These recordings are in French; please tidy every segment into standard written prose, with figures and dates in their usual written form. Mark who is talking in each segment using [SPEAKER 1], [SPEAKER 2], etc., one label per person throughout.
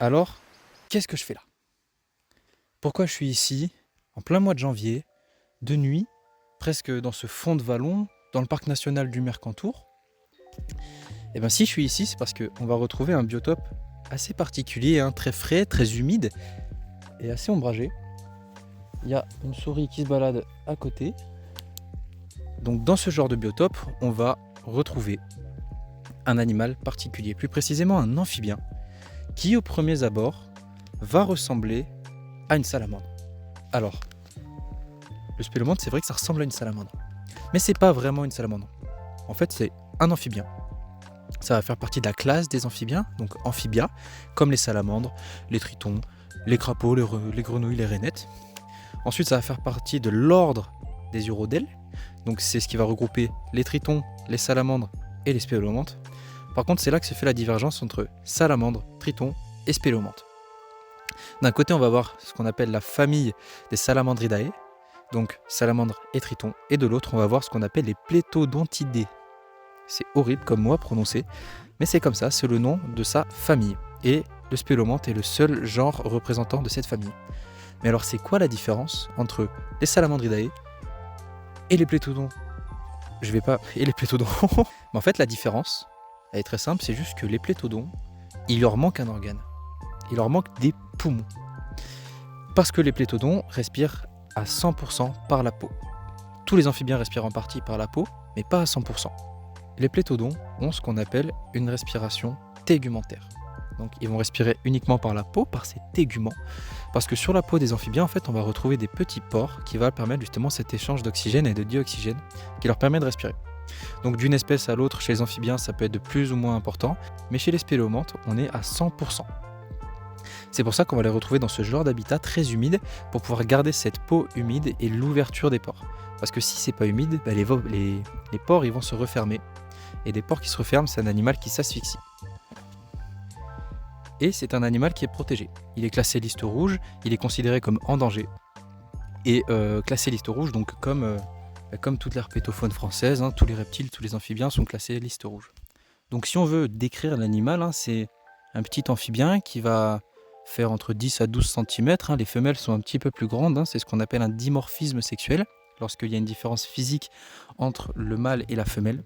[SPEAKER 1] Alors, qu'est-ce que je fais là? Pourquoi je suis ici, en plein mois de janvier, de nuit, presque dans ce fond de vallon, dans le parc national du Mercantour? Eh bien si je suis ici, c'est parce qu'on va retrouver un biotope assez particulier, très frais, très humide et assez ombragé. Il y a une souris qui se balade à côté. Donc dans ce genre de biotope, on va retrouver un animal particulier, plus précisément un amphibien, qui au premier abord va ressembler à une salamandre. Alors, le spélomanthe, c'est vrai que ça ressemble à une salamandre, mais c'est pas vraiment une salamandre. En fait, c'est un amphibien. Ça va faire partie de la classe des amphibiens, donc amphibia, comme les salamandres, les tritons, les crapauds, les grenouilles, les rainettes. Ensuite, ça va faire partie de l'ordre des urodèles, donc c'est ce qui va regrouper les tritons, les salamandres et les spélomanthes. Par contre, c'est là que se fait la divergence entre salamandre, triton et spélomanthe. D'un côté, on va voir ce qu'on appelle la famille des Salamandridae, donc salamandre et triton, et de l'autre, on va voir ce qu'on appelle les Plétodontidae. C'est horrible comme mot à prononcer, mais c'est comme ça, c'est le nom de sa famille. Et le spélomanthe est le seul genre représentant de cette famille. Mais alors, c'est quoi la différence entre les Salamandridae et les Plétodons? Et les Plétodons. Mais en fait, la différence, elle est très simple, c'est juste que les Plétodons, il leur manque un organe. Il leur manque des poumons. Parce que les Plétodons respirent à 100% par la peau. Tous les amphibiens respirent en partie par la peau, mais pas à 100%. Les Plétodons ont ce qu'on appelle une respiration tégumentaire. Donc ils vont respirer uniquement par la peau, par ces téguments, parce que sur la peau des amphibiens, en fait, on va retrouver des petits pores qui vont permettre justement cet échange d'oxygène et de dioxygène qui leur permet de respirer. Donc d'une espèce à l'autre, chez les amphibiens, ça peut être de plus ou moins important, mais chez les spélomanthes, on est à 100%. C'est pour ça qu'on va les retrouver dans ce genre d'habitat très humide pour pouvoir garder cette peau humide et l'ouverture des pores. Parce que si c'est pas humide, les pores ils vont se refermer. Et des pores qui se referment, c'est un animal qui s'asphyxie. Et c'est un animal qui est protégé. Il est classé liste rouge, il est considéré comme en danger. Et classé liste rouge, donc comme toute l'herpétofaune française, tous les reptiles, tous les amphibiens sont classés liste rouge. Donc si on veut décrire l'animal, c'est un petit amphibien qui va faire entre 10 à 12 cm. Les femelles sont un petit peu plus grandes, c'est ce qu'on appelle un dimorphisme sexuel, lorsqu'il y a une différence physique entre le mâle et la femelle.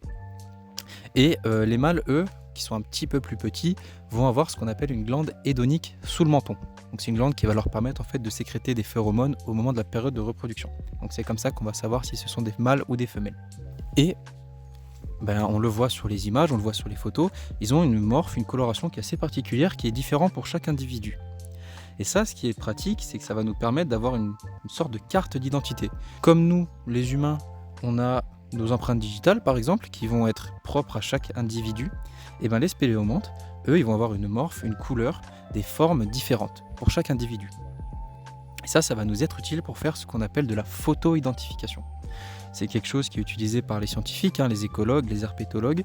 [SPEAKER 1] Et les mâles, eux, qui sont un petit peu plus petits, vont avoir ce qu'on appelle une glande hédonique sous le menton. Donc c'est une glande qui va leur permettre en fait de sécréter des phéromones au moment de la période de reproduction. Donc c'est comme ça qu'on va savoir si ce sont des mâles ou des femelles. Et on le voit sur les images, on le voit sur les photos, ils ont une morphe, une coloration qui est assez particulière, qui est différente pour chaque individu. Et ça, ce qui est pratique, c'est que ça va nous permettre d'avoir une sorte de carte d'identité. Comme nous, les humains, on a nos empreintes digitales, par exemple, qui vont être propres à chaque individu, et les spéléomanthes, eux, ils vont avoir une morphe, une couleur, des formes différentes pour chaque individu. Et ça va nous être utile pour faire ce qu'on appelle de la photo-identification. C'est quelque chose qui est utilisé par les scientifiques, les écologues, les herpétologues,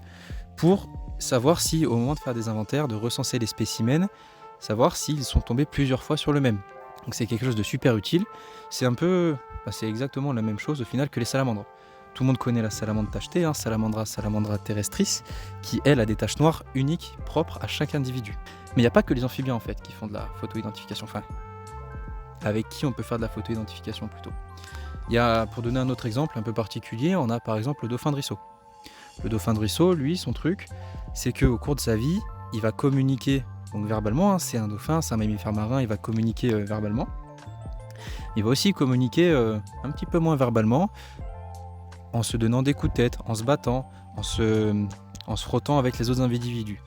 [SPEAKER 1] pour savoir si, au moment de faire des inventaires, de recenser les spécimens, savoir s'ils sont tombés plusieurs fois sur le même. Donc c'est quelque chose de super utile. C'est c'est exactement la même chose au final que les salamandres. Tout le monde connaît la salamandre tachetée, Salamandra terrestris, qui elle a des taches noires uniques, propres à chaque individu. Mais il n'y a pas que les amphibiens en fait qui font de la photo-identification, avec qui on peut faire de la photo-identification plutôt. Il y a, pour donner un autre exemple un peu particulier, on a par exemple le dauphin de ruisseau. Le dauphin de ruisseau, lui, son truc, c'est qu'au cours de sa vie, il va communiquer donc verbalement, c'est un dauphin, c'est un mammifère marin, il va communiquer verbalement. Il va aussi communiquer un petit peu moins verbalement, en se donnant des coups de tête, en se battant, en se frottant avec les autres individus.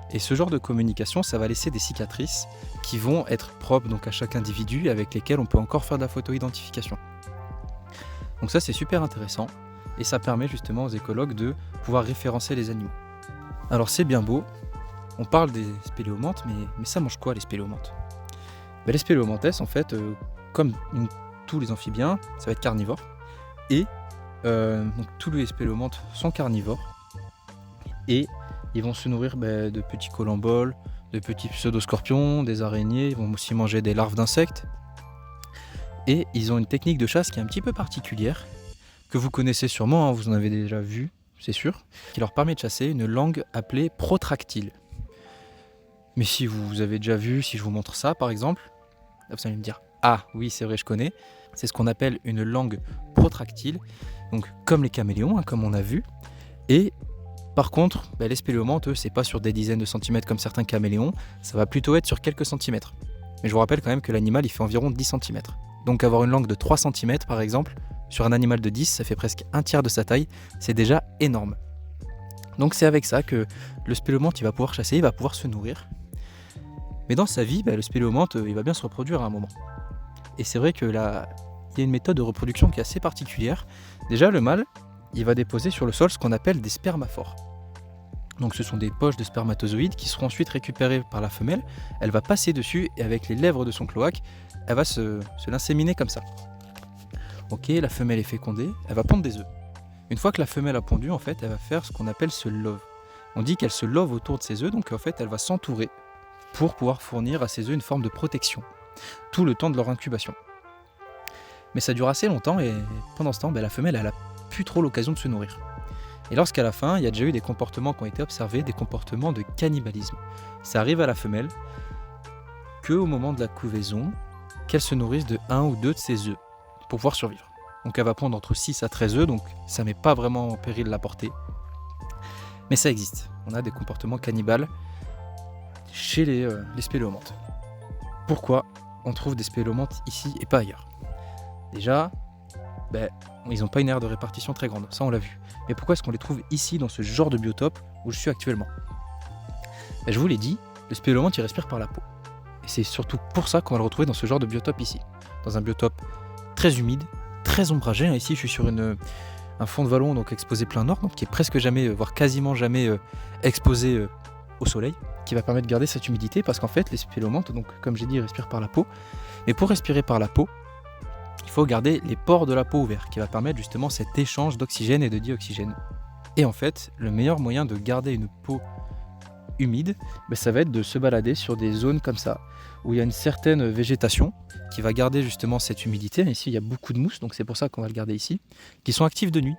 [SPEAKER 1] Et ce genre de communication, ça va laisser des cicatrices qui vont être propres donc à chaque individu, avec lesquelles on peut encore faire de la photo-identification. Donc ça, c'est super intéressant, et ça permet justement aux écologues de pouvoir référencer les animaux. Alors c'est bien beau, on parle des spéléomanthes, mais ça mange quoi les spéléomanthes? Les spéléomanthes, en fait, comme tous les amphibiens, ça va être carnivore. Et donc, tous les spéléomanthes sont carnivores. Et ils vont se nourrir de petits colamboles, de petits pseudoscorpions, des araignées. Ils vont aussi manger des larves d'insectes. Et ils ont une technique de chasse qui est un petit peu particulière, que vous connaissez sûrement, vous en avez déjà vu, c'est sûr, qui leur permet de chasser une langue appelée protractile. Mais si vous avez déjà vu, si je vous montre ça par exemple, là, vous allez me dire ah oui c'est vrai je connais, c'est ce qu'on appelle une langue protractile, donc comme les caméléons, hein, comme on a vu. Et par contre, les spéléomanthes, eux, c'est pas sur des dizaines de centimètres comme certains caméléons, ça va plutôt être sur quelques centimètres. Mais je vous rappelle quand même que l'animal il fait environ 10 centimètres. Donc avoir une langue de 3 centimètres par exemple, sur un animal de 10, ça fait presque un tiers de sa taille, c'est déjà énorme. Donc c'est avec ça que le spéléomanthe il va pouvoir chasser, il va pouvoir se nourrir. Mais dans sa vie, le spéléomanthe il va bien se reproduire à un moment. Et c'est vrai que là, il y a une méthode de reproduction qui est assez particulière. Déjà le mâle, il va déposer sur le sol ce qu'on appelle des spermaphores. Donc ce sont des poches de spermatozoïdes qui seront ensuite récupérées par la femelle. Elle va passer dessus et avec les lèvres de son cloaque, elle va se l'inséminer comme ça. Ok, la femelle est fécondée, elle va pondre des œufs. Une fois que la femelle a pondu, en fait, elle va faire ce qu'on appelle se love. On dit qu'elle se love autour de ses œufs, donc en fait, elle va s'entourer pour pouvoir fournir à ses œufs une forme de protection, tout le temps de leur incubation. Mais ça dure assez longtemps et pendant ce temps, la femelle, elle n'a plus trop l'occasion de se nourrir. Et lorsqu'à la fin, il y a déjà eu des comportements qui ont été observés, des comportements de cannibalisme. Ça arrive à la femelle qu'au moment de la couvaison, qu'elle se nourrisse de 1 ou 2 de ses œufs pour pouvoir survivre. Donc elle va pondre entre 6 à 13 œufs, donc ça ne met pas vraiment en péril la portée. Mais ça existe. On a des comportements cannibales chez les spéléomanthes. Pourquoi on trouve des spéléomanthes ici et pas ailleurs? Déjà, ils n'ont pas une aire de répartition très grande, ça on l'a vu. Mais pourquoi est-ce qu'on les trouve ici dans ce genre de biotope où je suis actuellement? Je vous l'ai dit, le spéléomanthe il respire par la peau. Et c'est surtout pour ça qu'on va le retrouver dans ce genre de biotope ici. Dans un biotope très humide, très ombragé. Ici je suis sur un fond de vallon donc exposé plein nord, donc qui est presque jamais, voire quasiment jamais exposé au soleil, qui va permettre de garder cette humidité parce qu'en fait les spéléomanthes, donc comme j'ai dit, ils respirent par la peau. Mais pour respirer par la peau, il faut garder les pores de la peau ouverts, qui va permettre justement cet échange d'oxygène et de dioxygène. Et en fait, le meilleur moyen de garder une peau humide, ça va être de se balader sur des zones comme ça, où il y a une certaine végétation qui va garder justement cette humidité. Ici, il y a beaucoup de mousse, donc c'est pour ça qu'on va le garder ici, qui sont actives de nuit.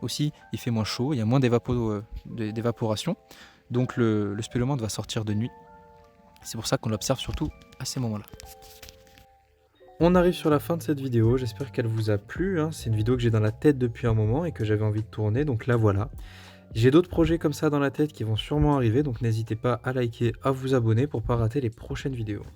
[SPEAKER 1] Aussi, il fait moins chaud, il y a moins d'évaporation, donc le spéléomanthe va sortir de nuit. C'est pour ça qu'on l'observe surtout à ces moments-là. On arrive sur la fin de cette vidéo, j'espère qu'elle vous a plu, c'est une vidéo que j'ai dans la tête depuis un moment et que j'avais envie de tourner, donc la voilà. J'ai d'autres projets comme ça dans la tête qui vont sûrement arriver, donc n'hésitez pas à liker, à vous abonner pour ne pas rater les prochaines vidéos.